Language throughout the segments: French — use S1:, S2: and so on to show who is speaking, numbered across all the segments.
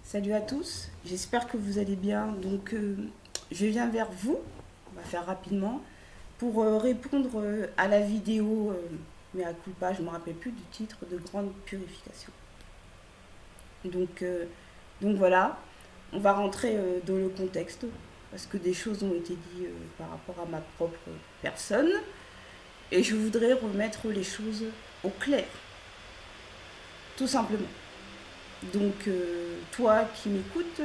S1: Salut à tous, j'espère que vous allez bien. Donc, je viens vers vous, on va faire rapidement, pour répondre à la vidéo, mais à culpa, je ne me rappelle plus du titre, de grande purification. Donc, euh, donc voilà, on va rentrer dans le contexte, parce que des choses ont été dites par rapport à ma propre personne, et je voudrais remettre les choses au clair, tout simplement. Donc, toi qui m'écoutes,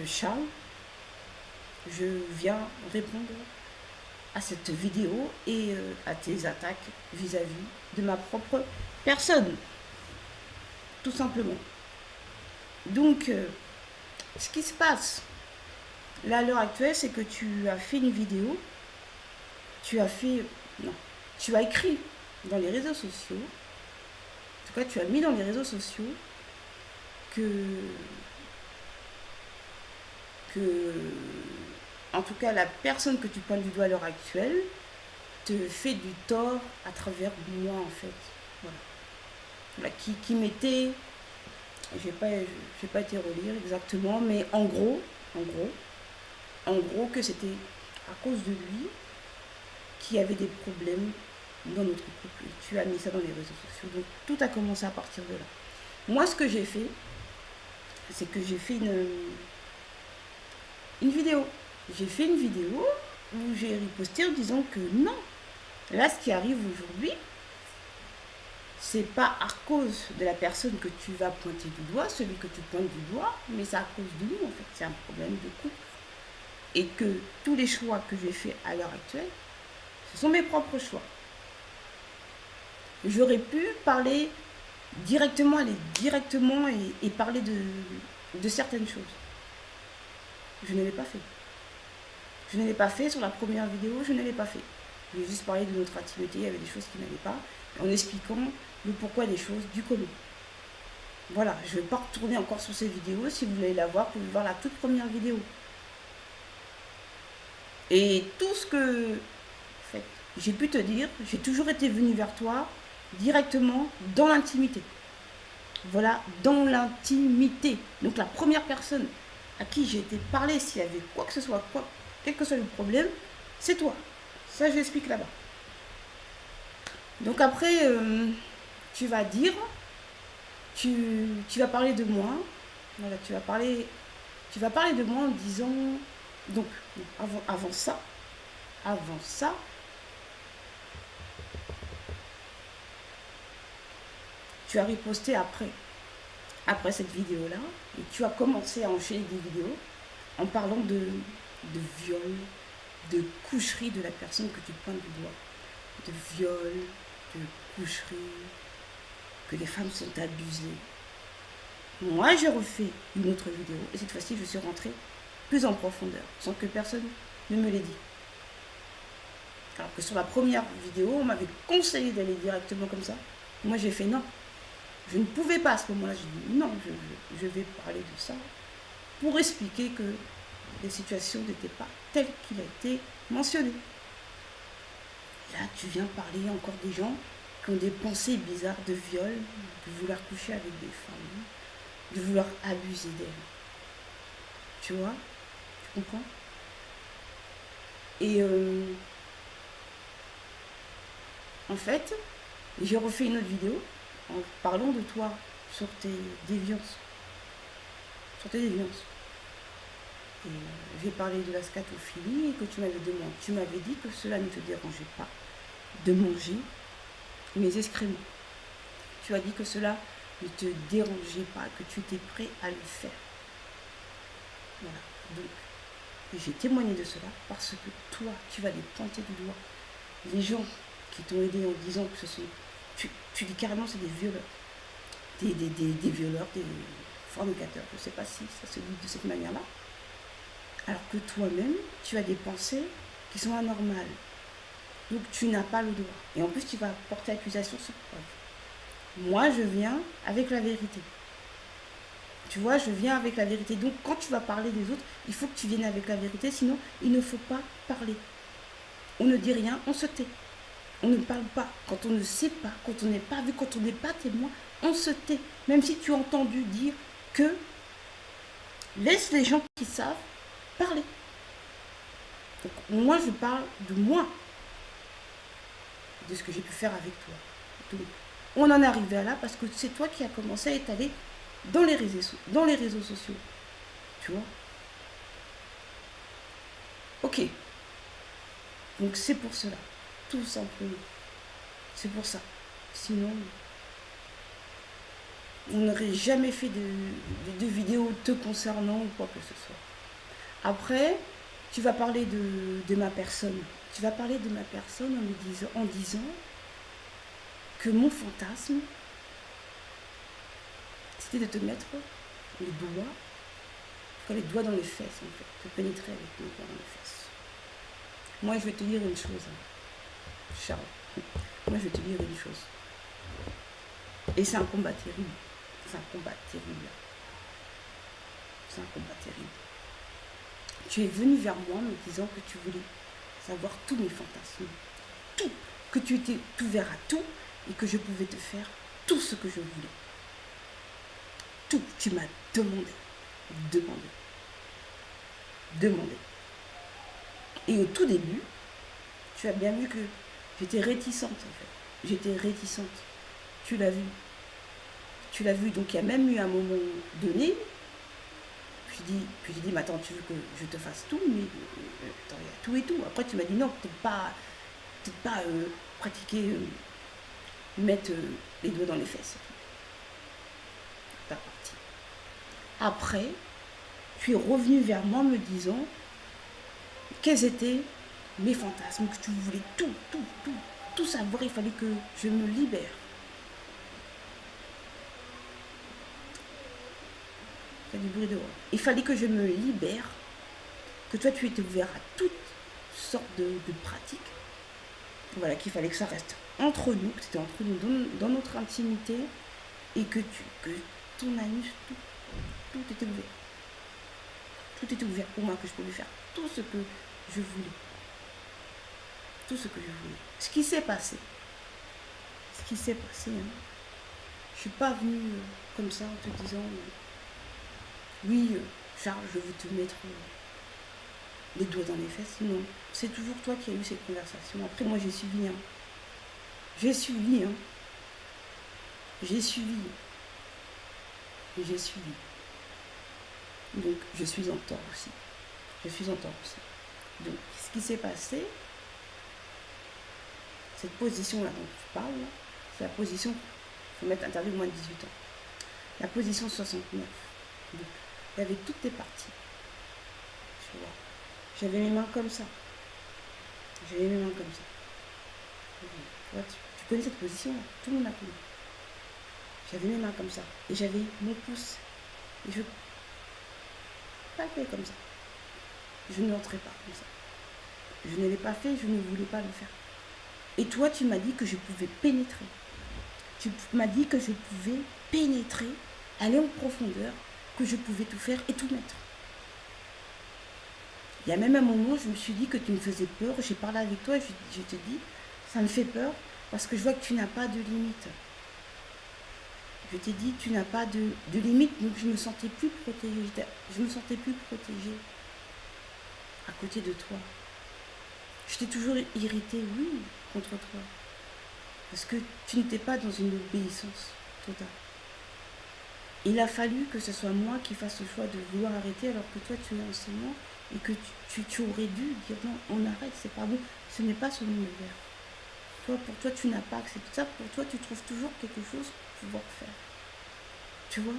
S1: Charles, je viens répondre à cette vidéo et à tes attaques vis-à-vis de ma propre personne, tout simplement. Donc, ce qui se passe là à l'heure actuelle, c'est que tu as fait une vidéo, tu as fait, non, tu as écrit dans les réseaux sociaux, en tout cas, tu as mis dans les réseaux sociaux que, que en tout cas, la personne que tu pointes du doigt à l'heure actuelle te fait du tort à travers moi, en fait. Voilà. Voilà, qui m'était. Je vais pas été relire exactement, mais en gros, que c'était à cause de lui qu'il y avait des problèmes dans notre couple. Tu as mis ça dans les réseaux sociaux. Donc, tout a commencé à partir de là. Moi, ce que j'ai fait, c'est que j'ai fait une vidéo. J'ai fait une vidéo où j'ai riposté en disant que non, là, ce qui arrive aujourd'hui, c'est pas à cause de la personne que tu vas pointer du doigt, celui que tu pointes du doigt, mais c'est à cause de nous, en fait. C'est un problème de couple. Et que tous les choix que j'ai faits à l'heure actuelle, ce sont mes propres choix. J'aurais pu parler directement, aller directement et parler de certaines choses. Je ne l'ai pas fait. Je ne l'ai pas fait sur la première vidéo, je ne l'ai pas fait. J'ai juste parlé de notre intimité, il y avait des choses qui n'allaient pas, en expliquant le pourquoi des choses, du comment. Voilà, je ne vais pas retourner encore sur ces vidéos. Si vous voulez la voir, vous pouvez voir la toute première vidéo. Et tout ce que en fait, j'ai pu te dire, j'ai toujours été venue vers toi directement dans l'intimité. Voilà, dans l'intimité. Donc la première personne à qui j'ai été parler s'il y avait quoi que ce soit, quel que soit le problème, c'est toi. Ça, je l'explique là-bas. Donc après, tu vas dire, tu vas parler de moi. Voilà, tu vas parler de moi en disant, donc avant ça, tu as riposté après cette vidéo-là, et tu as commencé à enchaîner des vidéos en parlant de viol, de coucherie de la personne que tu pointes du doigt. De viol, de coucherie, que les femmes sont abusées. Moi, j'ai refait une autre vidéo, et cette fois-ci, je suis rentrée plus en profondeur, sans que personne ne me l'ait dit. Alors que sur la première vidéo, on m'avait conseillé d'aller directement comme ça. Moi, j'ai fait non. Je ne pouvais pas à ce moment-là. J'ai dit non, je vais parler de ça pour expliquer que les situations n'étaient pas telles qu'il a été mentionné. Là, tu viens parler encore des gens qui ont des pensées bizarres de viol, de vouloir coucher avec des femmes, de vouloir abuser d'elles. Tu vois? Tu comprends? Et en fait, j'ai refait une autre vidéo en parlant de toi sur tes déviances. Sur tes déviances. Et j'ai parlé de la scatophilie et que tu m'avais demandé, tu m'avais dit que cela ne te dérangeait pas de manger mes excréments. Tu as dit que cela ne te dérangeait pas, que tu étais prêt à le faire. Voilà. Donc, j'ai témoigné de cela parce que toi, tu vas les pointer du doigt. Les gens qui t'ont aidé en disant que ce sont... Tu dis carrément c'est des violeurs. Des violeurs, des fornicateurs. Je ne sais pas si ça se dit de cette manière-là. Alors que toi-même, tu as des pensées qui sont anormales. Donc tu n'as pas le droit. Et en plus, tu vas porter accusation sur preuve. Moi, je viens avec la vérité. Tu vois, je viens avec la vérité. Donc quand tu vas parler des autres, il faut que tu viennes avec la vérité. Sinon, il ne faut pas parler. On ne dit rien, on se tait. On ne parle pas. Quand on ne sait pas, quand on n'est pas vu, quand on n'est pas témoin, on se tait. Même si tu as entendu dire que Laisse les gens qui savent parler. Donc, moi, je parle de moi, de ce que j'ai pu faire avec toi. Donc, on en est arrivé à là parce que c'est toi qui as commencé à étaler dans les réseaux sociaux. Tu vois? Ok. Donc, c'est pour cela. Tout simplement. C'est pour ça. Sinon, on n'aurait jamais fait de vidéo te concernant ou quoi que ce soit. Après, tu vas parler de ma personne. Tu vas parler de ma personne en disant que mon fantasme, c'était de te mettre les doigts dans les fesses, en fait. De pénétrer avec mes doigts dans les fesses. Moi, je vais te dire une chose, hein, Charles. Moi, je vais te dire une chose. Et c'est un combat terrible. C'est un combat terrible. C'est un combat terrible. Tu es venu vers moi me disant que tu voulais savoir tous mes fantasmes. Tout. Que tu étais ouvert à tout et que je pouvais te faire tout ce que je voulais. Tout. Tu m'as demandé. Demandé. Et au tout début, tu as bien vu que j'étais réticente, en fait. J'étais réticente. Tu l'as vu. Tu l'as vu. Donc, il y a même eu un moment donné, puis j'ai dit, mais attends, tu veux que je te fasse tout? Mais attends, il y a tout et tout. Après, tu m'as dit, non, peut-être pas pratiquer, mettre les doigts dans les fesses. T'as parti. Après, tu es revenu vers moi me disant quels étaient mes fantasmes, que tu voulais tout savoir. Il fallait que je me libère. Il y a du bruit dehors. Il fallait que je me libère, que toi tu étais ouvert à toutes sortes de pratiques. Voilà, qu'il fallait que ça reste entre nous, que c'était entre nous, dans notre intimité, et que ton anus, tout était ouvert. Tout était ouvert pour moi, que je pouvais faire tout ce que je voulais. Tout ce que je voulais. Ce qui s'est passé, hein, je suis pas venue comme ça en te disant oui, Charles, je veux te mettre les doigts dans les fesses. Non, c'est toujours toi qui as eu cette conversation. Après, moi, j'ai suivi. Hein. J'ai suivi. Donc, je suis en tort aussi. Donc, ce qui s'est passé, cette position-là dont tu parles, c'est la position, il faut mettre interdit de moins de 18 ans. La position 69. Donc, il y avait toutes tes parties. Tu vois. J'avais mes mains comme ça. Tu vois, tu connais cette position-là. Tout le monde la connaît. J'avais mes mains comme ça. Et j'avais mon pouce. Et je palpais comme ça. Je ne rentrais pas comme ça. Je ne l'ai pas fait, je ne voulais pas le faire. Et toi, tu m'as dit que je pouvais pénétrer. Tu m'as dit que je pouvais pénétrer, aller en profondeur, que je pouvais tout faire et tout mettre. Il y a même un moment, je me suis dit que tu me faisais peur. J'ai parlé avec toi et je te dis, ça me fait peur parce que je vois que tu n'as pas de limite. Je t'ai dit, tu n'as pas de limite, donc je me sentais plus protégée. Je me sentais plus protégée à côté de toi. Je t'ai toujours irritée, oui, contre toi. Parce que tu n'étais pas dans une obéissance totale. Il a fallu que ce soit moi qui fasse le choix de vouloir arrêter alors que toi tu es enseignant et que tu aurais dû dire non, on arrête, c'est pas bon, ce n'est pas son univers. Pour toi, tu n'as pas accepté ça, pour toi, tu trouves toujours quelque chose pour pouvoir faire. Tu vois?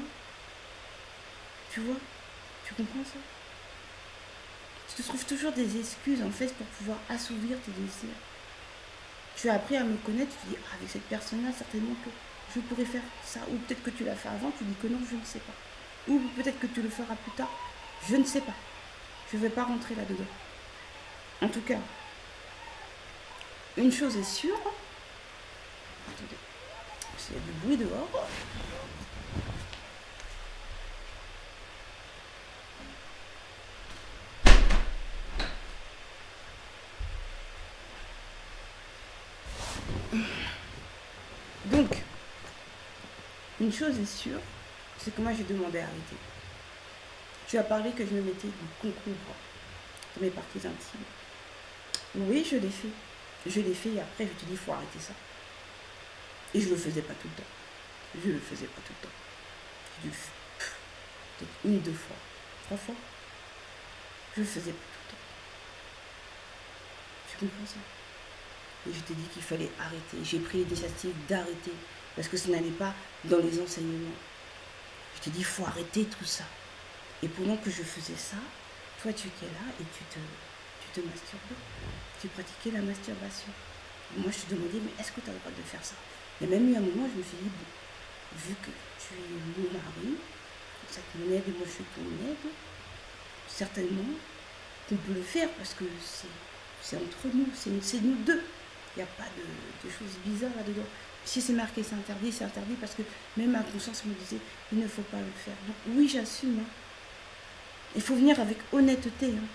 S1: Tu comprends ça? Tu te trouves toujours des excuses en fait pour pouvoir assouvir tes désirs. Tu as appris à me connaître, tu te dis, ah, avec cette personne-là, certainement que je pourrais faire ça. Ou peut-être que tu l'as fait avant, tu dis que non, je ne sais pas. Ou peut-être que tu le feras plus tard, je ne sais pas. Je ne vais pas rentrer là-dedans. En tout cas, une chose est sûre. Attendez, il y a du bruit dehors. Donc, une chose est sûre, c'est que moi j'ai demandé à arrêter. Tu as parlé que je me mettais du concombre dans mes parties intimes. Oui, je l'ai fait. Je l'ai fait et après, je te dis, il faut arrêter ça. Et je le faisais pas tout le temps. Je le faisais pas tout le temps. J'ai dû peut-être 1 ou 2 fois. 3 fois. Je le faisais pas tout le temps. Tu comprends ça? Et je t'ai dit qu'il fallait arrêter. J'ai pris l'initiative d'arrêter. Parce que ça n'allait pas dans les enseignements. Je t'ai dit, il faut arrêter tout ça. Et pendant que je faisais ça, toi tu étais là et tu te masturbais. Tu pratiquais la masturbation. Et moi je te demandais, mais est-ce que tu as le droit de faire ça? Il y a même eu un moment, je me suis dit, bon, vu que tu es mon mari, ça te mon aide et moi je suis ton aide, certainement qu'on peut le faire parce que c'est entre nous, c'est nous deux. Il n'y a pas de choses bizarres là-dedans. Si c'est marqué c'est interdit parce que même ma conscience me disait, il ne faut pas le faire. Donc oui, j'assume. Hein. Il faut venir avec honnêteté. Hein.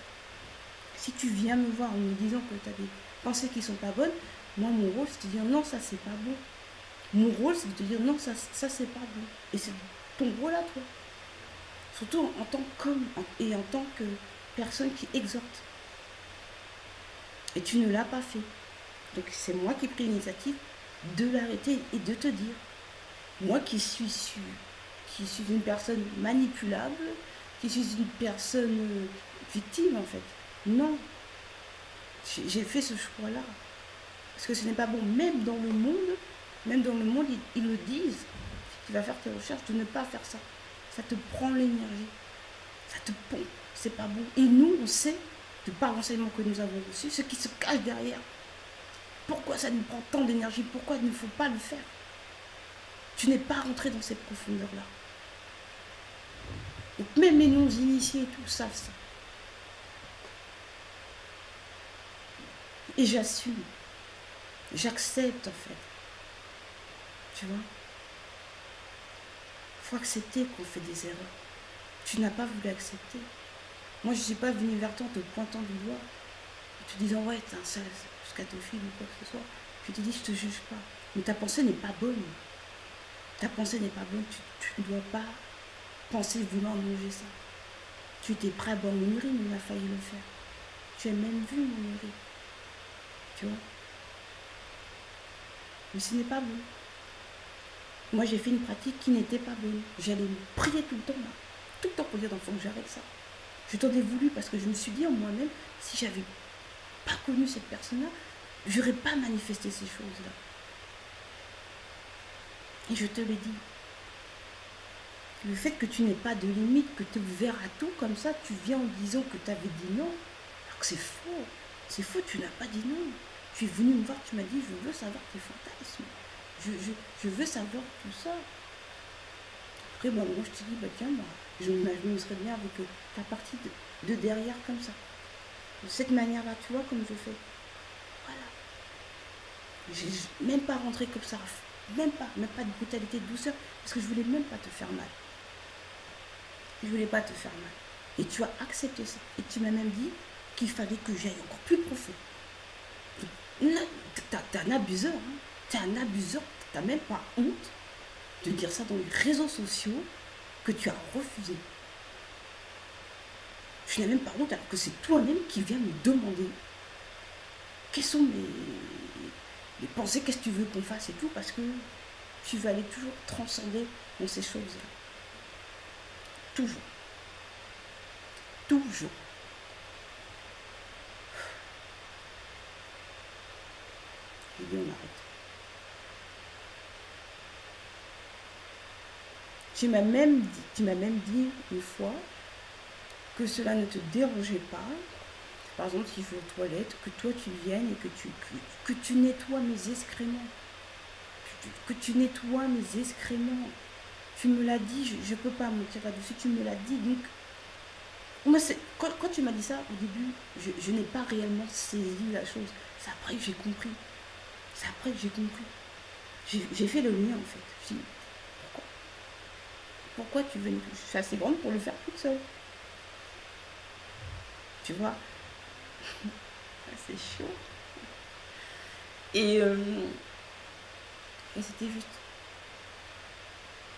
S1: Si tu viens me voir en me disant que tu as des pensées qui ne sont pas bonnes, moi mon rôle c'est de te dire non, ça c'est pas bon. Mon rôle c'est de te dire non, ça c'est pas bon. Et c'est ton rôle à toi. Surtout en tant qu'homme et en tant que personne qui exhorte. Et tu ne l'as pas fait. Donc c'est moi qui ai pris l'initiative de l'arrêter et de te dire. Moi qui suis une personne manipulable, qui suis une personne victime en fait. Non. J'ai fait ce choix-là. Parce que ce n'est pas bon. Même dans le monde, ils le disent. Tu vas faire tes recherches de ne pas faire ça. Ça te prend l'énergie. Ça te pompe. C'est pas bon. Et nous, on sait, de par l'enseignement que nous avons reçu, ce qui se cache derrière. Pourquoi ça nous prend tant d'énergie? Pourquoi il ne faut pas le faire? Tu n'es pas rentré dans cette profondeur-là. Donc même les non-initiés et tout savent ça. Et j'assume. J'accepte en fait. Tu vois? Il faut accepter qu'on fait des erreurs. Tu n'as pas voulu accepter. Moi, je ne suis pas venue vers toi en te pointant du doigt, en te disant ouais, t'es un sale scatophile ou quoi que ce soit. Je te dis, je te juge pas. Mais ta pensée n'est pas bonne. Ta pensée n'est pas bonne. Tu ne dois pas penser vouloir manger ça. Tu étais prêt à boire mon urine, il a failli le faire. Tu as même vu mon urine. Tu vois? Mais ce n'est pas bon. Moi, j'ai fait une pratique qui n'était pas bonne. J'allais me prier tout le temps, là. Tout le temps pour dire, il faut que j'arrête ça. Je t'en ai voulu parce que je me suis dit en moi-même, si j'avais pas connu cette personne-là, je n'aurais pas manifesté ces choses-là. Et je te le dis. Le fait que tu n'aies pas de limite, que tu es ouvert à tout comme ça, tu viens en disant que tu avais dit non, alors que c'est faux. C'est faux, tu n'as pas dit non. Tu es venu me voir, tu m'as dit, je veux savoir tes fantasmes. Je veux savoir tout ça. Après, moi, je te dis, bah tiens, moi, je me serais bien avec ta partie de derrière comme ça. De cette manière-là, tu vois, comme je fais. Voilà. J'ai même pas rentré comme ça. Même pas de brutalité, de douceur, parce que je voulais même pas te faire mal. Je voulais pas te faire mal. Et tu as accepté ça. Et tu m'as même dit qu'il fallait que j'aille encore plus profond. T'es un abuseur. Hein. T'es un abuseur. T'as même pas honte de dire ça dans les réseaux sociaux que tu as refusé. Tu n'as même pas honte alors que c'est toi-même qui viens me demander quelles sont les pensées, qu'est-ce que tu veux qu'on fasse et tout, parce que tu vas aller toujours transcender dans ces choses-là. Toujours. Toujours. J'ai dit on arrête. Tu m'as même dit une fois que cela ne te dérangeait pas. Par exemple, si je vais aux toilettes, que toi tu viennes et que tu nettoies mes excréments. Que tu nettoies mes excréments. Tu me l'as dit, je ne peux pas mentir là-dessus, tu me l'as dit. Donc, moi, quand tu m'as dit ça, au début, je n'ai pas réellement saisi la chose. C'est après que j'ai compris. C'est après que j'ai compris. J'ai fait le lien, en fait. Je dis, pourquoi tu veux... Je suis assez grande pour le faire toute seule. Tu vois? C'est chaud. Et c'était juste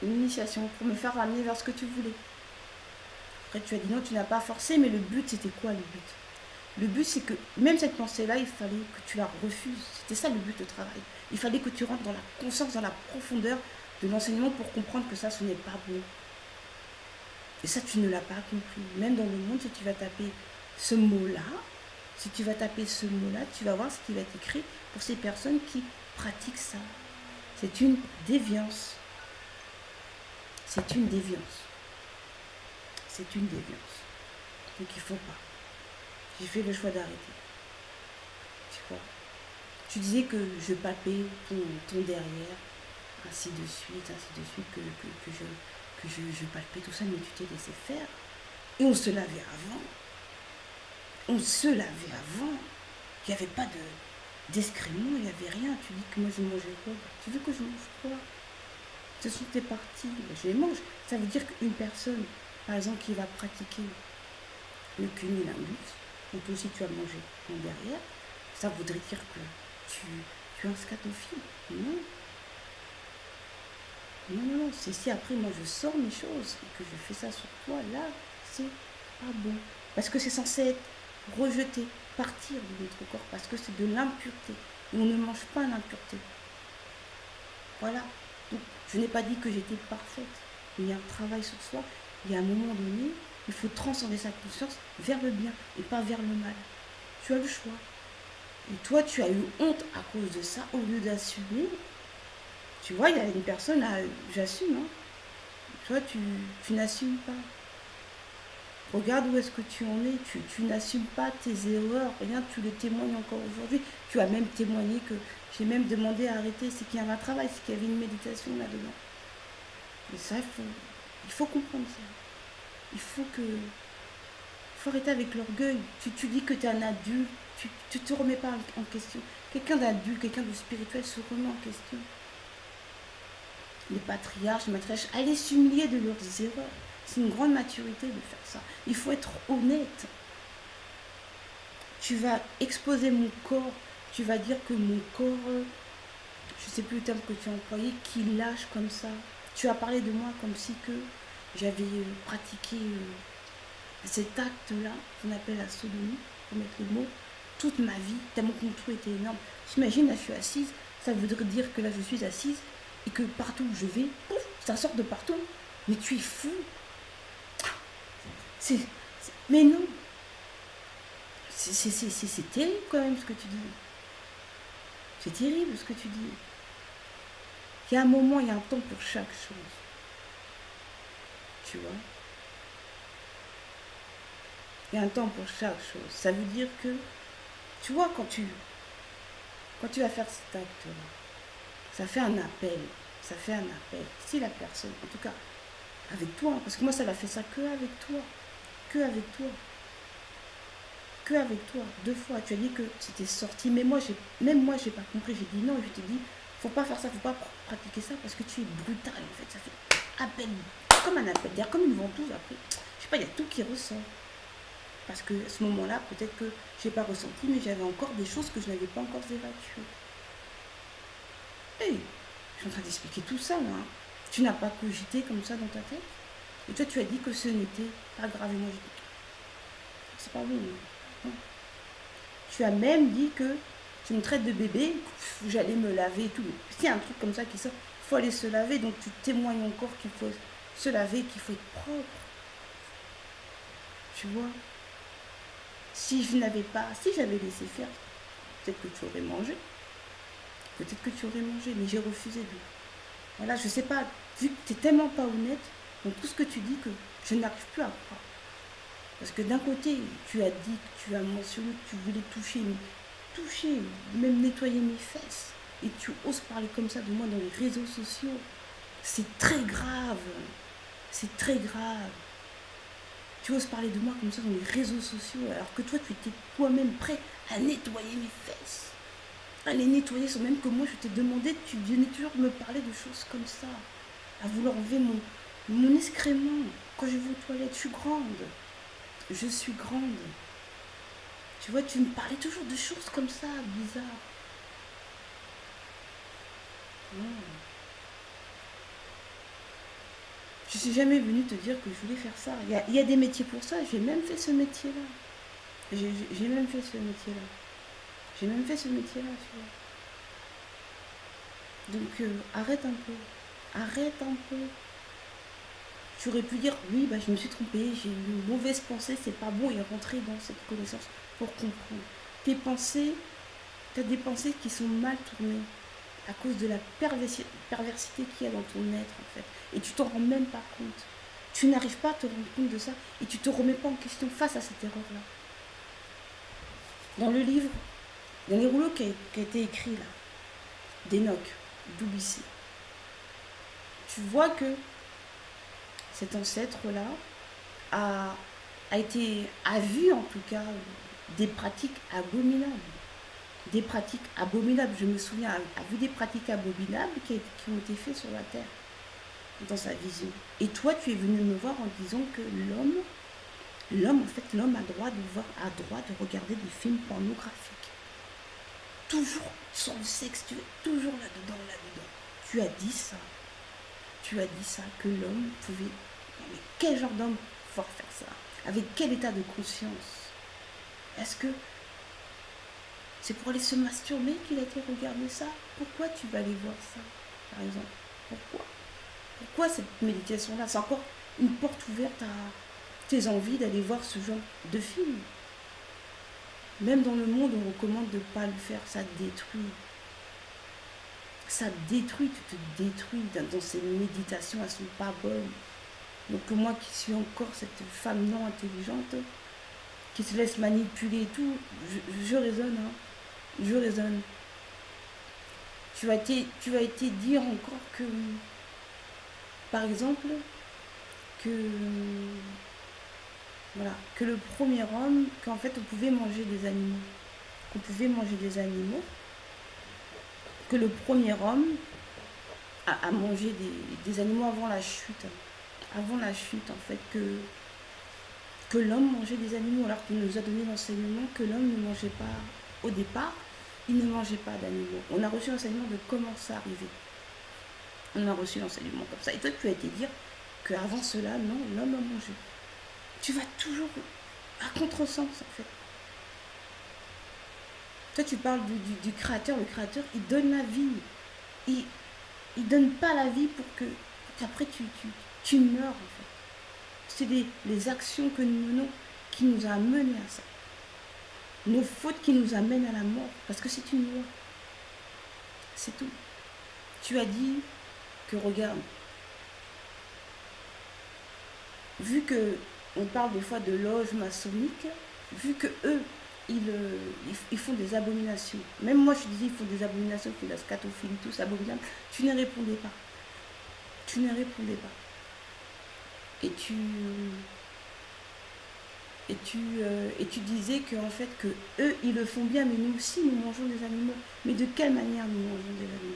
S1: une initiation pour me faire ramener vers ce que tu voulais. Après, tu as dit non, tu n'as pas forcé, mais le but, c'était quoi le but? Le but, c'est que même cette pensée-là, il fallait que tu la refuses. C'était ça le but de travail. Il fallait que tu rentres dans la conscience, dans la profondeur de l'enseignement pour comprendre que ça, ce n'est pas bon. Et ça, tu ne l'as pas compris. Même dans le monde, si tu vas taper ce mot-là, tu vas voir ce qui va être écrit pour ces personnes qui pratiquent ça. C'est une déviance. C'est une déviance. C'est une déviance. Donc il ne faut pas. J'ai fait le choix d'arrêter. Tu vois. Tu disais que je palpais ton derrière, ainsi de suite, que je palpais tout ça, mais tu t'es laissé faire. Et on se lavait avant. On se lavait avant. Il n'y avait pas d'excréments, il n'y avait rien. Tu dis que moi je mangeais quoi? Tu veux que je mange quoi? Ce sont tes parties. Je les mange. Ça veut dire qu'une personne, par exemple, qui va pratiquer le cunnilingus, et toi aussi tu as mangé ton derrière, ça voudrait dire que tu es un scatophile. Non. Non, non, non. C'est si après moi je sors mes choses et que je fais ça sur toi, là, c'est pas bon. Parce que c'est censé être rejeté, partir de notre corps, parce que c'est de l'impureté. Et on ne mange pas l'impureté. Voilà. Donc, je n'ai pas dit que j'étais parfaite. Il y a un travail sur soi. Il y a un moment donné, il faut transcender sa conscience vers le bien et pas vers le mal. Tu as le choix. Et toi, tu as eu honte à cause de ça, au lieu d'assumer. Tu vois, il y a une personne, j'assume, hein. Toi, tu n'assumes pas. Regarde où est-ce que tu en es. Tu n'assumes pas tes erreurs. Regarde, tu le témoignes encore aujourd'hui. Tu as même témoigné que j'ai même demandé à arrêter. C'est qu'il y avait un travail, c'est qu'il y avait une méditation là-dedans. Et ça, il faut comprendre ça. Il faut arrêter avec l'orgueil. Tu dis que tu es un adulte. Tu te remets pas en question. Quelqu'un d'adulte, quelqu'un de spirituel se remet en question. Les patriarches, les matriarches, allez s'humilier de leurs erreurs. C'est une grande maturité de faire ça. Il faut être honnête. Tu vas exposer mon corps. Tu vas dire que mon corps, je ne sais plus le terme que tu as employé, qui lâche comme ça. Tu as parlé de moi comme si que j'avais pratiqué cet acte-là, qu'on appelle la sodomie, pour mettre le mot, toute ma vie, tellement que mon trou était énorme. T'imagines, là je suis assise, ça voudrait dire que là je suis assise et que partout où je vais, pouf, ça sort de partout. Mais tu es fou. Mais non. C'est terrible quand même ce que tu dis. C'est terrible ce que tu dis. Il y a un moment, il y a un temps pour chaque chose. Tu vois? Il y a un temps pour chaque chose. Ça veut dire que, tu vois, quand tu vas faire cet acte-là, ça fait un appel. Ça fait un appel. Si la personne, en tout cas, avec toi, parce que moi, ça l'a fait ça que avec toi. Que avec toi. Que avec toi. 2 fois. Tu as dit que c'était sorti. Mais moi, même moi, j'ai pas compris. J'ai dit non. Et je t'ai dit, faut pas faire ça, faut pas pratiquer ça parce que tu es brutal en fait. Ça fait appel. Comme un appel d'air, comme une ventouse après. Je sais pas, il y a tout qui ressort. Parce que à ce moment-là, peut-être que j'ai pas ressenti, mais j'avais encore des choses que je n'avais pas encore évacuées. Hey, je suis en train d'expliquer tout ça là. Hein. Tu n'as pas cogité comme ça dans ta tête. Et toi, tu as dit que ce n'était pas grave. Et moi, je dis, c'est pas bon. Non. Tu as même dit que tu me traites de bébé, j'allais me laver et tout. S'il y a un truc comme ça qui sort, il faut aller se laver. Donc, tu témoignes encore qu'il faut se laver, qu'il faut être propre. Tu vois? Si j'avais laissé faire, peut-être que tu aurais mangé. Peut-être que tu aurais mangé, mais j'ai refusé de. Voilà, je sais pas, vu que tu n'es tellement pas honnête dans tout ce que tu dis que je n'arrive plus à croire. Parce que d'un côté, tu as dit que tu as mentionné que tu voulais toucher, même nettoyer mes fesses. Et tu oses parler comme ça de moi dans les réseaux sociaux. C'est très grave. C'est très grave. Tu oses parler de moi comme ça dans les réseaux sociaux alors que toi, tu étais toi-même prêt à nettoyer mes fesses. À les nettoyer sans même que moi, je t'ai demandé, tu venais toujours me parler de choses comme ça. À vouloir enlever mon excrément. Quand je vais aux toilettes, je suis grande. Je suis grande. Tu vois, tu me parlais toujours de choses comme ça, bizarres. Non. Je suis jamais venue te dire que je voulais faire ça. Il y a des métiers pour ça. J'ai même fait ce métier-là. J'ai même fait ce métier-là. J'ai même fait ce métier-là, tu vois. Donc, arrête un peu. Arrête un peu. Tu aurais pu dire, oui, bah, je me suis trompée, j'ai eu une mauvaise pensée, c'est pas bon, et rentrer dans cette connaissance pour comprendre. Tes pensées, tu as des pensées qui sont mal tournées à cause de la perversité qu'il y a dans ton être, en fait. Et tu t'en rends même pas compte. Tu n'arrives pas à te rendre compte de ça et tu te remets pas en question face à cette erreur-là. Dans le livre, dans les rouleaux qui a été écrit là, d'Enoch, d'Oubissi, tu vois que cet ancêtre-là a vu en tout cas des pratiques abominables. Des pratiques abominables, je me souviens, a vu des pratiques abominables qui ont été faites sur la terre, dans sa vision. Et toi, tu es venu me voir en disant que l'homme, en fait, l'homme a droit de regarder des films pornographiques. Toujours sur le sexe, tu es toujours là-dedans, là-dedans. Tu as dit ça. Tu as dit ça, que l'homme pouvait... Mais quel genre d'homme pouvoir faire ça? Avec quel état de conscience? Est-ce que c'est pour aller se masturber qu'il a été regarder ça? Pourquoi tu vas aller voir ça, par exemple? Pourquoi cette méditation-là? C'est encore une porte ouverte à tes envies d'aller voir ce genre de film. Même dans le monde, on recommande de ne pas le faire, ça te détruit. Ça te détruit, tu te détruis dans ces méditations, elles ne sont pas bonnes. Donc moi qui suis encore cette femme non intelligente, qui se laisse manipuler et tout, je raisonne, hein. Je raisonne. Tu vas été dire encore que, par exemple, que, voilà, que le premier homme, qu'en fait on pouvait manger des animaux. Qu'on pouvait manger des animaux. Que le premier homme a mangé des animaux avant la chute. Avant la chute, en fait, que l'homme mangeait des animaux, alors qu'il nous a donné l'enseignement que l'homme ne mangeait pas, au départ, il ne mangeait pas d'animaux. On a reçu l'enseignement de comment ça arrivait. On a reçu l'enseignement comme ça. Et toi, tu as été dire qu'avant cela, non, l'homme a mangé. Tu vas toujours à contresens, en fait. Toi, tu parles du créateur. Le créateur, il donne la vie. Il donne pas la vie pour qu'après tu meurs, en fait. C'est les actions que nous menons qui nous a amenés à ça. Nos fautes qui nous amènent à la mort. Parce que c'est une loi. C'est tout. Tu as dit que, regarde, vu que on parle des fois de loges maçonniques, vu que eux, ils font des abominations. Même moi, je disais, ils font des abominations, ils font de la scatophilie, tout c'est abominable. Tu ne répondais pas. Tu ne répondais pas. Et tu disais que en fait que eux ils le font bien, mais nous aussi nous mangeons des animaux. Mais de quelle manière nous mangeons des animaux?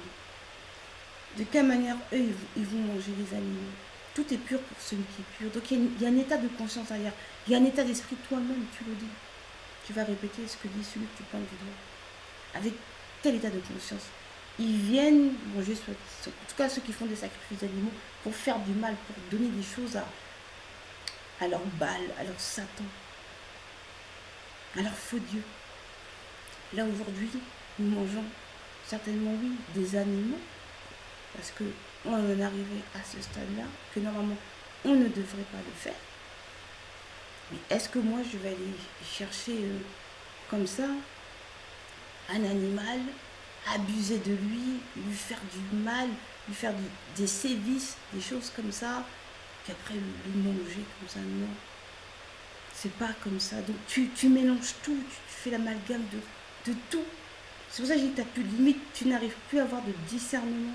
S1: De quelle manière eux ils vont manger des animaux? Tout est pur pour celui qui est pur. Donc il y a un état de conscience derrière. Il y a un état d'esprit toi-même, tu le dis. Tu vas répéter ce que dit celui que tu pointes du doigt. Avec tel état de conscience. Ils viennent manger, en tout cas ceux qui font des sacrifices d'animaux, pour faire du mal, pour donner des choses à leur Baal, à leur Satan, à leur faux Dieu. Là aujourd'hui, nous mangeons certainement, oui, des animaux, parce qu'on en est arrivé à ce stade-là, que normalement on ne devrait pas le faire. Mais est-ce que moi je vais aller chercher comme ça un animal, abuser de lui faire du mal, lui faire des sévices, des choses comme ça, puis après le manger comme ça? Non, c'est pas comme ça. Donc tu mélanges tout, tu fais l'amalgame de tout. C'est pour ça que j'ai dit que tu n'as plus de limite, tu n'arrives plus à avoir de discernement.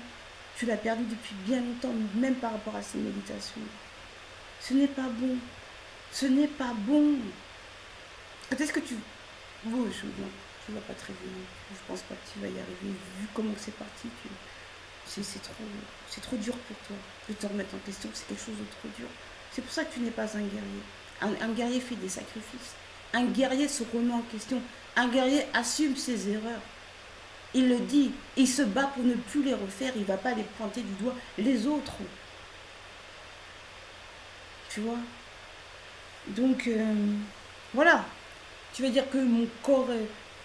S1: Tu l'as perdu depuis bien longtemps, même par rapport à ces méditations. Ce n'est pas bon. Ce n'est pas bon. Peut-être que tu... Oh, tu vas pas très bien. Je pense pas que tu vas y arriver. Vu comment c'est parti, c'est trop dur pour toi de te remettre en question. C'est quelque chose de trop dur. C'est pour ça que tu n'es pas un guerrier. Un guerrier fait des sacrifices. Un guerrier se remet en question. Un guerrier assume ses erreurs. Il le dit. Il se bat pour ne plus les refaire. Il ne va pas les pointer du doigt. Les autres. Tu vois? Donc, voilà. Tu vas dire que mon corps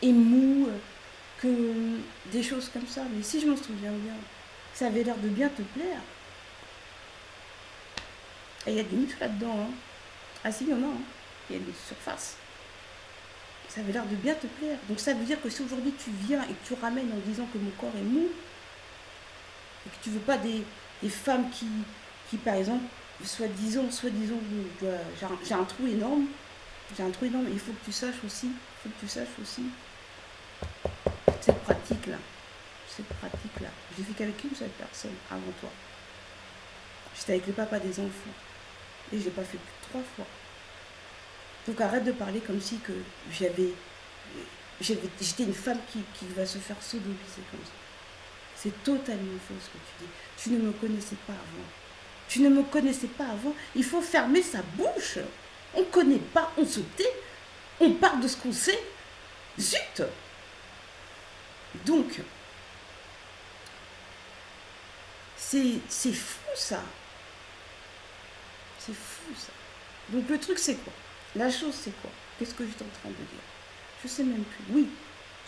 S1: est mou, que des choses comme ça. Mais si je m'en souviens bien, ça avait l'air de bien te plaire. Et il y a des muscles là-dedans. Hein. Ah si, il y en a. Hein. Il y a des surfaces. Ça avait l'air de bien te plaire. Donc ça veut dire que si aujourd'hui tu viens et que tu ramènes en disant que mon corps est mou, et que tu veux pas des femmes qui par exemple, soi-disant, j'ai un trou énorme, il faut que tu saches aussi, cette pratique-là, j'ai fait qu'avec une seule personne avant toi. J'étais avec le papa des enfants. Et j'ai pas fait plus de 3 fois. Donc arrête de parler comme si que j'étais une femme qui va se faire sodomiser comme ça. C'est totalement faux ce que tu dis. Tu ne me connaissais pas avant. Tu ne me connaissais pas avant. Il faut fermer sa bouche. On ne connaît pas, on se tait. On parle de ce qu'on sait. Zut. Donc, c'est fou ça. C'est fou ça. Donc le truc c'est quoi? La chose c'est quoi? Qu'est-ce que j'étais en train de dire? Je sais même plus. Oui,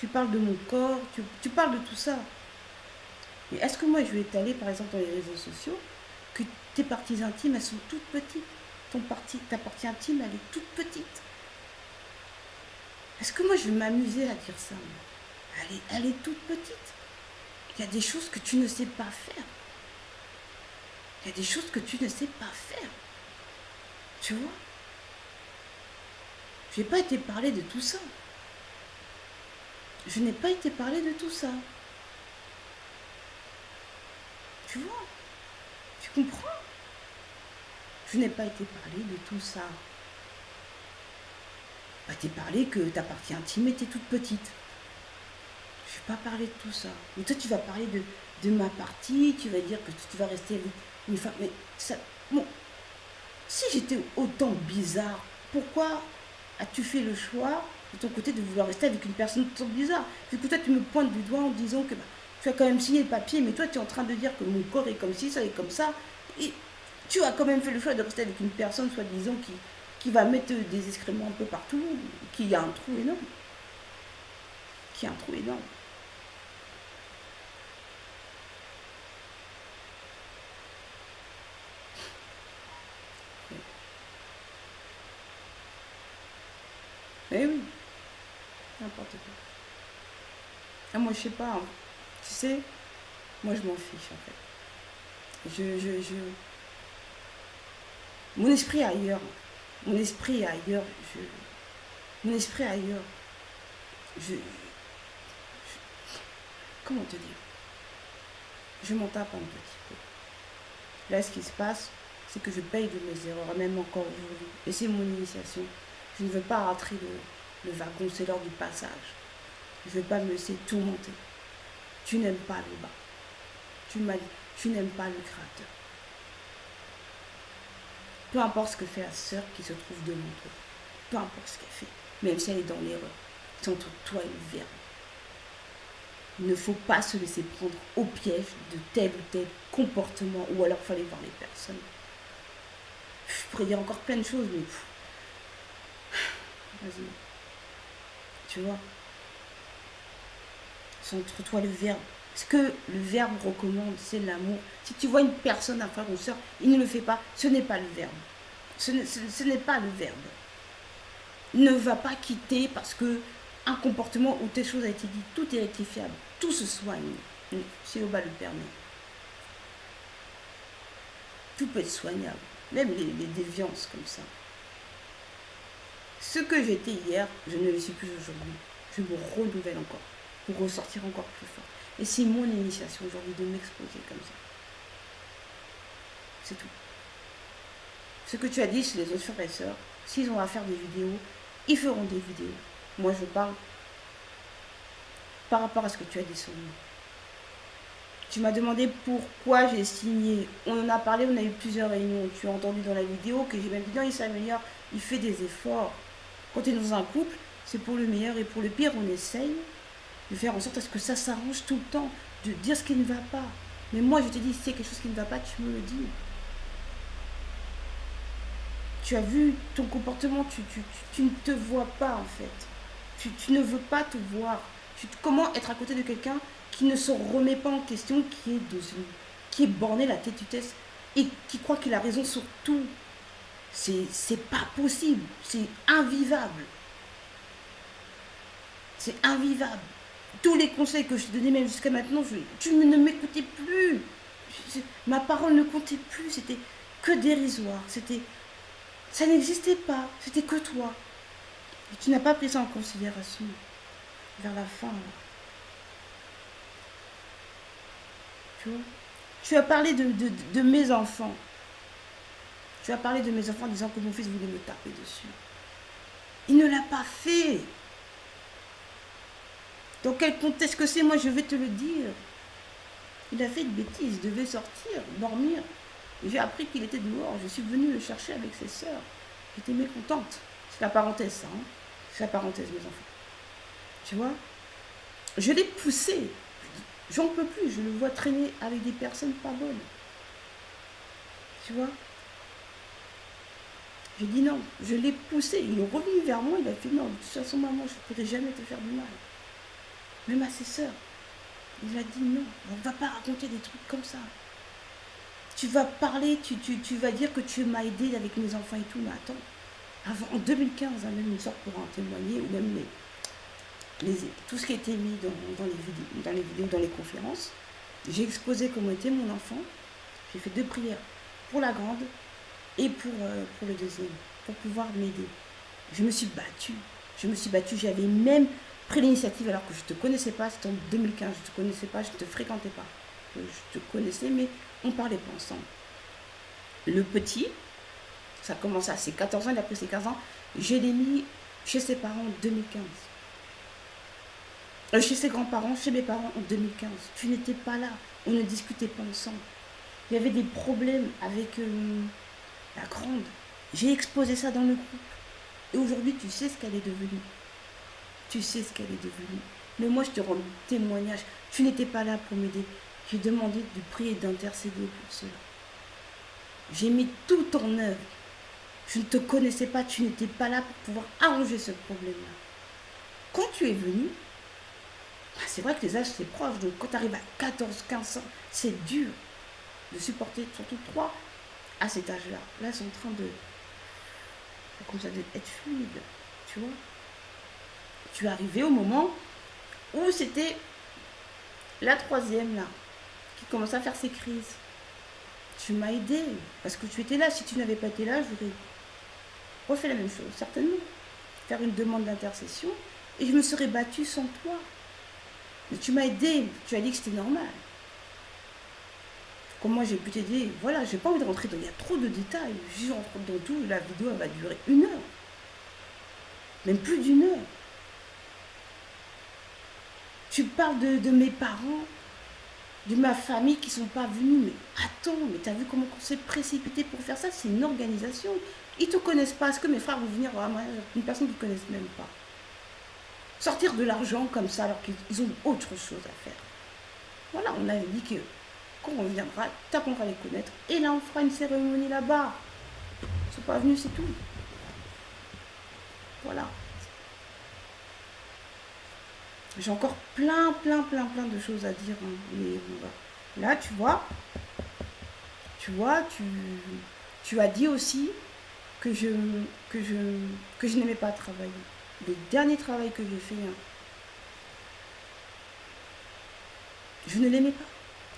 S1: tu parles de mon corps, tu parles de tout ça. Mais est-ce que moi je vais étaler par exemple dans les réseaux sociaux que tes parties intimes elles sont toutes petites? Ta partie intime elle est toute petite. Est-ce que moi je vais m'amuser à dire ça? Elle est toute petite. Il y a des choses que tu ne sais pas faire. Il y a des choses que tu ne sais pas faire. Tu vois? Je n'ai pas été parler de tout ça. Je n'ai pas été parler de tout ça. Tu vois? Tu comprends? Je n'ai pas été parler de tout ça. Bah, t'es parlé que ta partie intime était toute petite. Je vais pas parler de tout ça. Mais toi, tu vas parler de ma partie, tu vas dire que tu vas rester avec une femme. Mais ça. Bon. Si j'étais autant bizarre, pourquoi as-tu fait le choix de ton côté de vouloir rester avec une personne autant bizarre? Vu que toi, tu me pointes du doigt en disant que bah, tu as quand même signé le papier, mais toi, tu es en train de dire que mon corps est comme ci, ça est comme ça. Et tu as quand même fait le choix de rester avec une personne, soi-disant, qui va mettre des excréments un peu partout, qui a un trou énorme. Qui a un trou énorme. Eh oui, n'importe quoi. Ah, moi, je sais pas. Hein. Tu sais, moi, je m'en fiche, en fait. Mon esprit est ailleurs. Mon esprit est ailleurs. Mon esprit est ailleurs. Comment te dire? Je m'en tape un petit peu. Là, ce qui se passe, c'est que je paye de mes erreurs, même encore aujourd'hui. Et c'est mon initiation. Je ne veux pas rentrer le wagon, c'est l'heure du passage. Je ne veux pas me laisser tourmenter. Tu n'aimes pas le bas. Tu m'as dit, tu n'aimes pas le créateur. Peu importe ce que fait la sœur qui se trouve devant toi. Peu importe ce qu'elle fait. Même si elle est dans l'erreur. C'est entre toi et le verbe. Il ne faut pas se laisser prendre au piège de tel ou tel comportement. Ou alors il fallait voir les personnes. Je pourrais dire encore plein de choses, mais... Vas-y. Tu vois? C'est entre toi et le verbe. Ce que le verbe recommande, c'est l'amour. Si tu vois une personne, un frère ou une soeur, il ne le fait pas, ce n'est pas le verbe. Ce n'est pas le verbe. Ne va pas quitter parce que un comportement où telle chose a été dit, tout est rectifiable, tout se soigne. Si Oba le permet. Tout peut être soignable. Même les déviances comme ça. Ce que j'étais hier, je ne le suis plus aujourd'hui. Je me renouvelle encore pour ressortir encore plus fort. Et c'est mon initiation aujourd'hui de m'exposer comme ça. C'est tout. Ce que tu as dit chez les autres frères et sœurs, s'ils ont à faire des vidéos, ils feront des vidéos. Moi, je parle par rapport à ce que tu as dit sur nous. Tu m'as demandé pourquoi j'ai signé. On en a parlé, on a eu plusieurs réunions. Tu as entendu dans la vidéo que j'ai même dit non, il s'améliore, il fait des efforts. Quand tu es dans un couple, c'est pour le meilleur et pour le pire, on essaye de faire en sorte à ce que ça s'arrange tout le temps, de dire ce qui ne va pas. Mais moi, je te dis, si c'est quelque chose qui ne va pas, tu me le dis. tu as vu ton comportement, tu ne te vois pas en fait. Tu ne veux pas te voir. Comment être à côté de quelqu'un qui ne se remet pas en question, qui est borné la têtutesse et qui croit qu'il a raison sur tout. C'est pas possible. C'est invivable. C'est invivable. Tous les conseils que je te donnais même jusqu'à maintenant, tu ne m'écoutais plus. Ma parole ne comptait plus. C'était que dérisoire. Ça n'existait pas. C'était que toi. Et tu n'as pas pris ça en considération. Vers la fin. Là. Tu vois? Tu as parlé de mes enfants. Tu as parlé de mes enfants en disant que mon fils voulait me taper dessus. Il ne l'a pas fait. Dans quel contexte que c'est, moi je vais te le dire. Il a fait une bêtise, il devait sortir, dormir. J'ai appris qu'il était dehors, je suis venue le chercher avec ses sœurs. J'étais mécontente. C'est la parenthèse ça, hein. C'est la parenthèse mes enfants. Tu vois? Je l'ai poussé. J'en peux plus, je le vois traîner avec des personnes pas bonnes. Tu vois? J'ai dit non, je l'ai poussé. Il est revenu vers moi, il a fait non, de toute façon maman, je ne pourrai jamais te faire du mal. Même à ses sœurs. Il a dit non, on ne va pas raconter des trucs comme ça. Tu vas parler, tu vas dire que tu m'as aidé avec mes enfants et tout, mais attends. Avant, en 2015, hein, même une sorte pour en témoigner, ou même tout ce qui a été mis dans les vidéos, dans les conférences, j'ai exposé comment était mon enfant. J'ai fait 2 prières pour la grande et pour le deuxième, pour pouvoir m'aider. Je me suis battue, j'avais même pris l'initiative alors que je ne te connaissais pas, c'était en 2015, je ne te connaissais pas, je ne te fréquentais pas. Je te connaissais, mais on ne parlait pas ensemble. Le petit, ça a commencé à ses 14 ans, il a pris ses 15 ans, je l'ai mis chez ses parents en 2015. Chez ses grands-parents, chez mes parents en 2015. Tu n'étais pas là, on ne discutait pas ensemble. Il y avait des problèmes avec la grande. J'ai exposé ça dans le groupe. Et aujourd'hui, tu sais ce qu'elle est devenue. Tu sais ce qu'elle est devenue. Mais moi, je te rends témoignage. Tu n'étais pas là pour m'aider. J'ai demandé de prier et d'intercéder pour cela. J'ai mis tout en œuvre. Je ne te connaissais pas. Tu n'étais pas là pour pouvoir arranger ce problème-là. Quand tu es venu, c'est vrai que les âges, c'est proche. Donc, quand tu arrives à 14, 15 ans, c'est dur de supporter, surtout 3 à cet âge-là. Là, ils sont en train de... comme ça, d'être fluide. Tu vois? Tu es arrivé au moment où c'était la 3e, là, qui commençait à faire ses crises. Tu m'as aidé, parce que tu étais là. Si tu n'avais pas été là, j'aurais refait la même chose, certainement. Faire une demande d'intercession, et je me serais battue sans toi. Mais tu m'as aidé, tu as dit que c'était normal. Comment j'ai pu t'aider? Voilà, j'ai pas envie de rentrer dans... Il y a trop de détails. Si je rentre dans tout, la vidéo elle va durer 1 heure. Même plus d'1 heure. Tu parles de mes parents, de ma famille qui ne sont pas venus. Mais attends, mais tu as vu comment on s'est précipité pour faire ça? C'est une organisation. Ils ne te connaissent pas. Est-ce que mes frères vont venir à moi? Une personne qu'ils ne connaissent même pas. Sortir de l'argent comme ça alors qu'ils ont autre chose à faire. Voilà, on avait dit que quand on viendra, tu apprendras à les connaître. Et là, on fera une cérémonie là-bas. Ils ne sont pas venus, c'est tout. Voilà. J'ai encore plein de choses à dire. Hein. Mais là, tu as dit aussi que je n'aimais pas travailler. Le dernier travail que j'ai fait, hein, je ne l'aimais pas.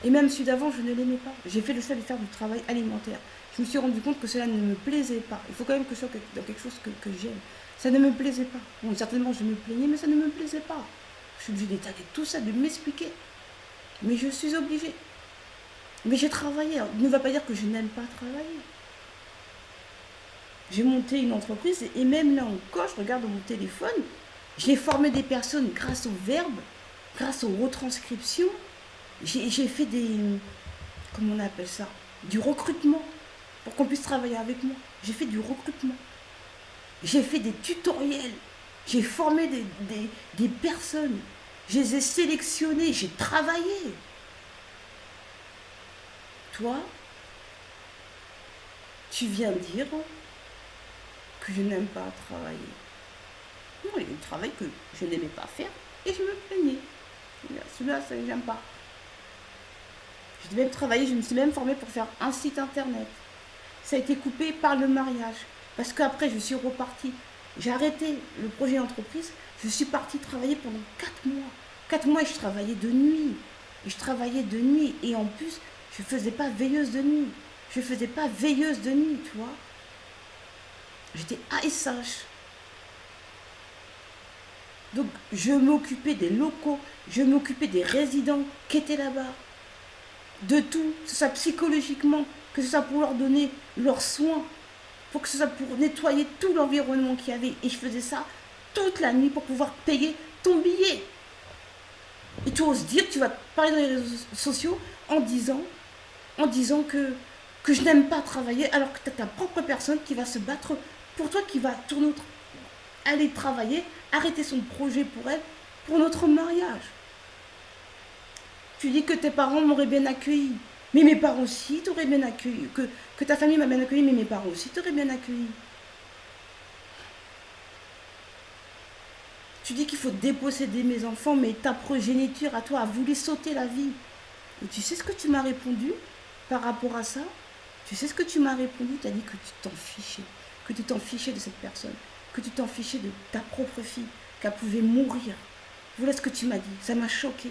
S1: Et même celui d'avant, je ne l'aimais pas. J'ai fait le choix de faire du travail alimentaire. Je me suis rendu compte que cela ne me plaisait pas. Il faut quand même que je sois dans quelque chose que j'aime. Ça ne me plaisait pas. Bon, certainement, je me plaignais, mais ça ne me plaisait pas. Je suis obligée d'étaler tout ça, de m'expliquer. Mais je suis obligée. Mais j'ai travaillé. Ne va pas dire que je n'aime pas travailler. J'ai monté une entreprise et même là encore, je regarde mon téléphone, j'ai formé des personnes grâce au verbe, grâce aux retranscriptions. J'ai fait comment on appelle ça? Du recrutement pour qu'on puisse travailler avec moi. J'ai fait du recrutement. J'ai fait des tutoriels. J'ai formé des personnes. Je les ai sélectionnées. J'ai travaillé. Toi, tu viens dire que je n'aime pas travailler. Non, il y a du travail que je n'aimais pas faire et je me plaignais. Celui-là, ça, j'aime pas. Je devais travailler, je me suis même formée pour faire un site internet. Ça a été coupé par le mariage. Parce qu'après, je suis repartie. J'ai arrêté le projet d'entreprise. Je suis partie travailler pendant 4 mois. 4 mois, et je travaillais de nuit. Et je travaillais de nuit. Et en plus, je faisais pas veilleuse de nuit. Je faisais pas veilleuse de nuit, tu vois. J'étais ASH. Donc, je m'occupais des locaux. Je m'occupais des résidents qui étaient là-bas. De tout, que ce soit psychologiquement, que ce soit pour leur donner leurs soins, pour que ce soit pour nettoyer tout l'environnement qu'il y avait. Et je faisais ça toute la nuit pour pouvoir payer ton billet. Et tu oses dire, tu vas parler dans les réseaux sociaux en disant que je n'aime pas travailler, alors que tu as ta propre personne qui va se battre pour toi, qui va aller travailler, arrêter son projet pour elle, pour notre mariage. Tu dis que tes parents m'auraient bien accueilli. Mais mes parents aussi t'auraient bien accueilli. Que ta famille m'a bien accueilli, mais mes parents aussi t'auraient bien accueilli. Tu dis qu'il faut déposséder mes enfants, mais ta progéniture à toi a voulu sauter la vie. Et tu sais ce que tu m'as répondu par rapport à ça? Tu sais ce que tu m'as répondu? Tu as dit que tu t'en fichais. Que tu t'en fichais de cette personne. Que tu t'en fichais de ta propre fille. Qu'elle pouvait mourir. Voilà ce que tu m'as dit. Ça m'a choqué.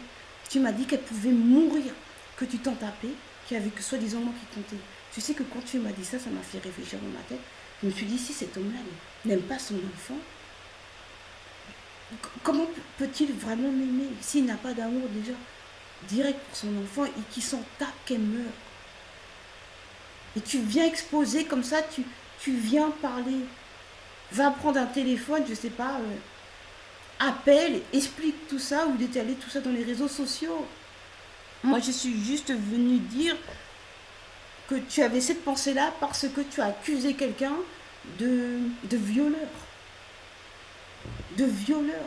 S1: Tu m'as dit qu'elle pouvait mourir. Que tu t'en tapais. Qu'il n'y avait que soi-disant moi qui comptait. Tu sais que quand tu m'as dit ça, ça m'a fait réfléchir dans ma tête. Je me suis dit, si cet homme-là n'aime pas son enfant, comment peut-il vraiment m'aimer s'il n'a pas d'amour déjà direct pour son enfant et qui s'en tape qu'elle meurt? Et tu viens exposer comme ça, tu viens parler. Va prendre un téléphone, je sais pas, appelle, explique tout ça ou d'étaler tout ça dans les réseaux sociaux. Moi, je suis juste venue dire que tu avais cette pensée-là parce que tu as accusé quelqu'un de violeur. De violeur.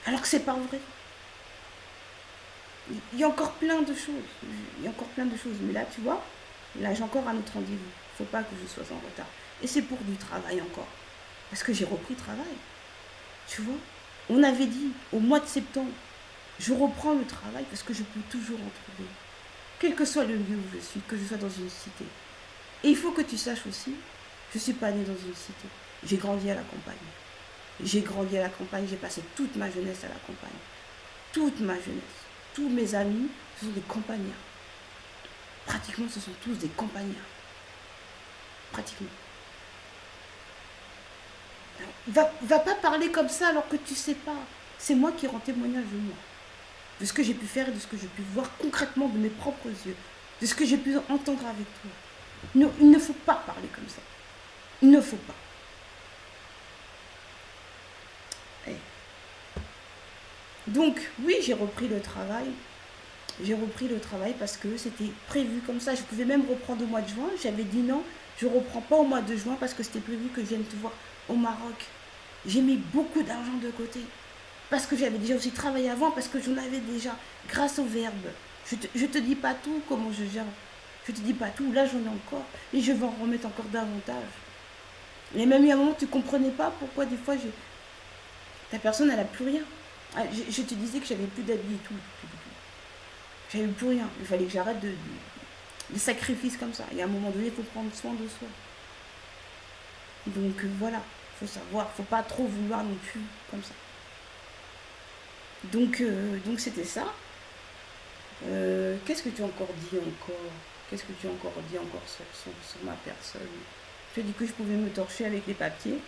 S1: Alors que c'est pas vrai. Il y a encore plein de choses. Il y a encore plein de choses. Mais là, tu vois, là, j'ai encore un autre rendez-vous. Il ne faut pas que je sois en retard. Et c'est pour du travail encore. Parce que j'ai repris travail. Tu vois, on avait dit au mois de septembre, je reprends le travail parce que je peux toujours en trouver. Quel que soit le lieu où je suis, que je sois dans une cité. Et il faut que tu saches aussi, je ne suis pas née dans une cité. J'ai grandi à la campagne. J'ai grandi à la campagne, j'ai passé toute ma jeunesse à la campagne. Toute ma jeunesse. Tous mes amis, ce sont des campagnards. Pratiquement, ce sont tous des campagnards. Pratiquement. Va pas parler comme ça alors que tu sais pas. C'est moi qui rends témoignage de moi. De ce que j'ai pu faire et de ce que j'ai pu voir concrètement de mes propres yeux. De ce que j'ai pu entendre avec toi. Non, il ne faut pas parler comme ça. Il ne faut pas. Donc, oui, j'ai repris le travail. J'ai repris le travail parce que c'était prévu comme ça. Je pouvais même reprendre au mois de juin. J'avais dit non, je ne reprends pas au mois de juin parce que c'était prévu que je vienne te voir au Maroc. J'ai mis beaucoup d'argent de côté. Parce que j'avais déjà aussi travaillé avant, parce que j'en avais déjà, grâce au verbe. Je te dis pas tout, comment je gère. Je te dis pas tout, là j'en ai encore. Et je vais en remettre encore davantage. Et même il y a un moment, tu ne comprenais pas pourquoi des fois, ta personne, elle n'a plus rien. Je te disais que j'avais plus d'habits et tout. J'avais plus rien. Il fallait que j'arrête de sacrifices comme ça. Et à un moment donné, il faut prendre soin de soi. Donc voilà, il faut savoir, il ne faut pas trop vouloir non plus comme ça. Donc c'était ça. Qu'est-ce que tu as encore dit encore? Qu'est-ce que tu as encore dit encore sur ma personne? Tu as dit que je pouvais me torcher avec les papiers.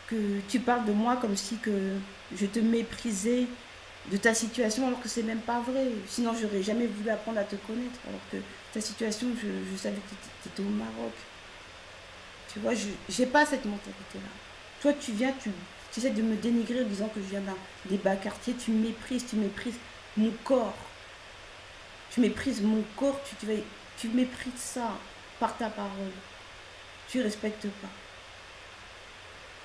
S1: Que tu parles de moi comme si que je te méprisais de ta situation alors que c'est même pas vrai. Sinon, j'aurais jamais voulu apprendre à te connaître. Alors que ta situation, je savais que tu étais au Maroc. Tu vois, j'ai pas cette mentalité-là. Toi, tu viens, tu essaies de me dénigrer en disant que je viens des bas quartiers. Tu méprises mon corps. Tu méprises mon corps, tu méprises ça par ta parole. Tu respectes pas.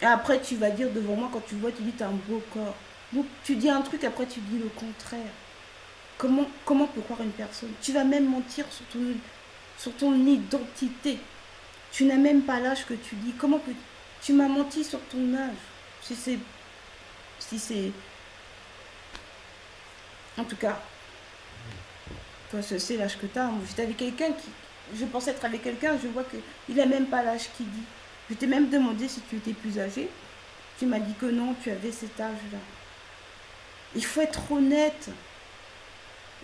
S1: Et après, tu vas dire devant moi, quand tu vois, tu dis, tu as un beau corps. Donc, tu dis un truc, après, tu dis le contraire. Comment peut croire une personne? Tu vas même mentir sur ton identité. Tu n'as même pas l'âge que tu dis. Comment que tu m'as menti sur ton âge? Si c'est... En tout cas, toi, c'est l'âge que tu as. J'étais avec quelqu'un qui... Je pensais être avec quelqu'un, je vois qu'il n'a même pas l'âge qu'il dit. Je t'ai même demandé si tu étais plus âgé. Tu m'as dit que non, tu avais cet âge-là. Il faut être honnête.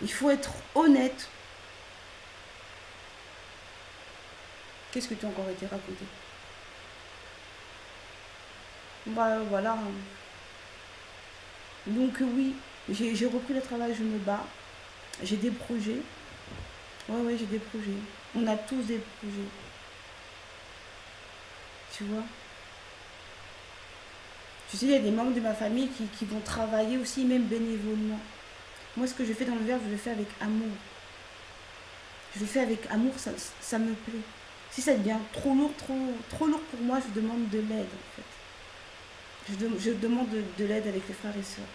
S1: Il faut être honnête. Qu'est-ce que tu as encore été raconté? Bah voilà. Donc oui, j'ai repris le travail, je me bats. J'ai des projets. Ouais, j'ai des projets. On a tous des projets. Tu vois? Tu sais, il y a des membres de ma famille qui vont travailler aussi, même bénévolement. Moi, ce que je fais dans le verbe, je le fais avec amour. Je le fais avec amour, ça me plaît. Si ça devient trop lourd, trop lourd pour moi, je demande de l'aide, en fait. Je demande de l'aide avec les frères et sœurs.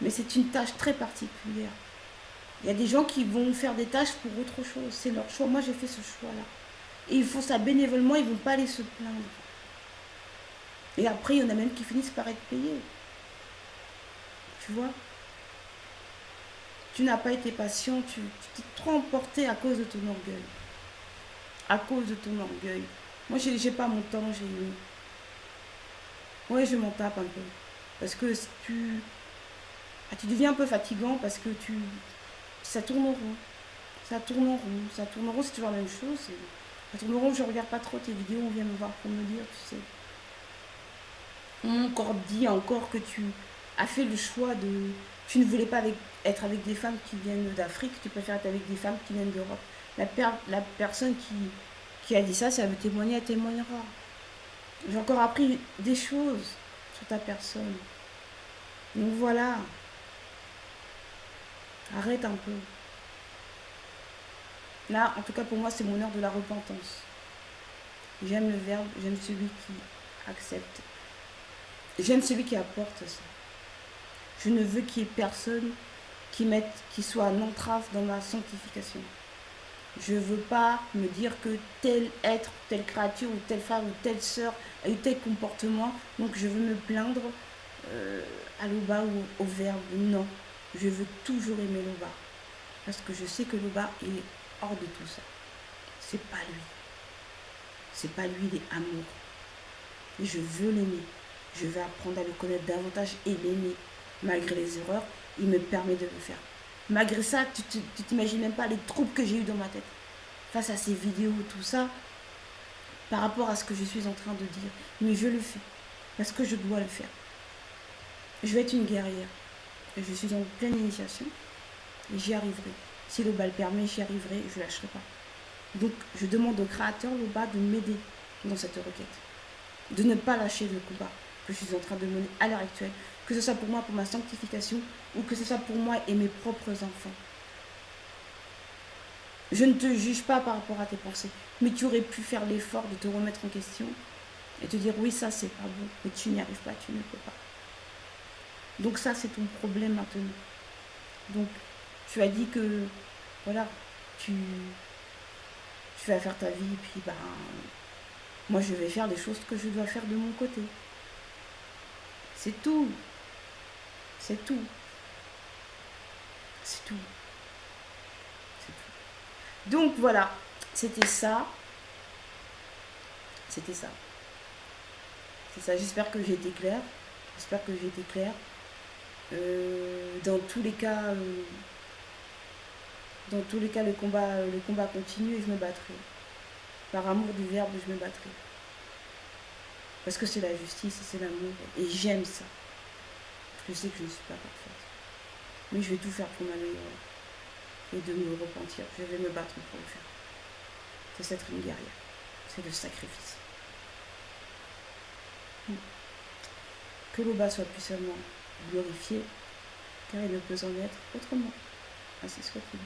S1: Mais c'est une tâche très particulière. Il y a des gens qui vont faire des tâches pour autre chose. C'est leur choix. Moi, j'ai fait ce choix-là. Et ils font ça bénévolement, ils ne vont pas aller se plaindre. Et après, il y en a même qui finissent par être payés. Tu vois? Tu n'as pas été patient, tu t'es trop emporté à cause de ton orgueil. À cause de ton orgueil. Moi, j'ai pas mon temps, Ouais, je m'en tape un peu. Parce que tu deviens un peu fatigant parce que ça tourne en rond. Ça tourne en rond. Ça tourne en rond, c'est toujours la même chose. Ça tourne en rond, je regarde pas trop tes vidéos, on vient me voir pour me dire, tu sais. On m'a encore dit encore que tu as fait le choix de... Tu ne voulais pas être avec des femmes qui viennent d'Afrique, tu préfères être avec des femmes qui viennent d'Europe. La personne qui a dit ça, si elle veut témoigner, elle témoignera. J'ai encore appris des choses sur ta personne. Donc voilà. Arrête un peu. Là, en tout cas pour moi, c'est mon heure de la repentance. J'aime le verbe, j'aime celui qui accepte. J'aime celui qui apporte ça. Je ne veux qu'il y ait personne qui soit un entrave dans ma sanctification. Je ne veux pas me dire que tel être, telle créature, ou telle femme, ou telle sœur a eu tel comportement, donc je veux me plaindre à l'Oba ou au verbe. Non, je veux toujours aimer l'Oba. Parce que je sais que l'Oba est hors de tout ça. C'est pas lui. C'est pas lui, il est amour. Et je veux l'aimer. Je vais apprendre à le connaître davantage et l'aimer. Malgré les erreurs, il me permet de le faire. Malgré ça, tu t'imagines même pas les troubles que j'ai eu dans ma tête. Face à ces vidéos, tout ça, par rapport à ce que je suis en train de dire. Mais je le fais. Parce que je dois le faire. Je vais être une guerrière. Je suis en pleine initiation. Et j'y arriverai. Si le bal permet, j'y arriverai. Je ne lâcherai pas. Donc, je demande au Créateur, le bas, de m'aider dans cette requête. De ne pas lâcher le combat que je suis en train de mener à l'heure actuelle. Que ce soit pour moi, pour ma sanctification, ou que ce soit pour moi et mes propres enfants. Je ne te juge pas par rapport à tes pensées, mais tu aurais pu faire l'effort de te remettre en question et te dire oui, ça c'est pas bon, mais tu n'y arrives pas, tu ne peux pas. Donc ça c'est ton problème maintenant. Donc tu as dit que voilà, tu vas faire ta vie, puis ben moi je vais faire les choses que je dois faire de mon côté. C'est tout. C'est tout. C'est tout. C'est tout. Donc voilà, c'était ça. C'était ça. C'est ça. J'espère que j'ai été claire. J'espère que j'ai été claire. Dans tous les cas, le combat continue et je me battrai. Par amour du verbe, je me battrai. Parce que c'est la justice et c'est l'amour. Et j'aime ça. Je sais que je ne suis pas parfaite. Mais je vais tout faire pour m'améliorer. Et de me repentir. Je vais me battre pour le faire. C'est être une guerrière. C'est le sacrifice. Que l'Oba soit puissamment glorifié, car il ne peut en être autrement. Ainsi soit-il.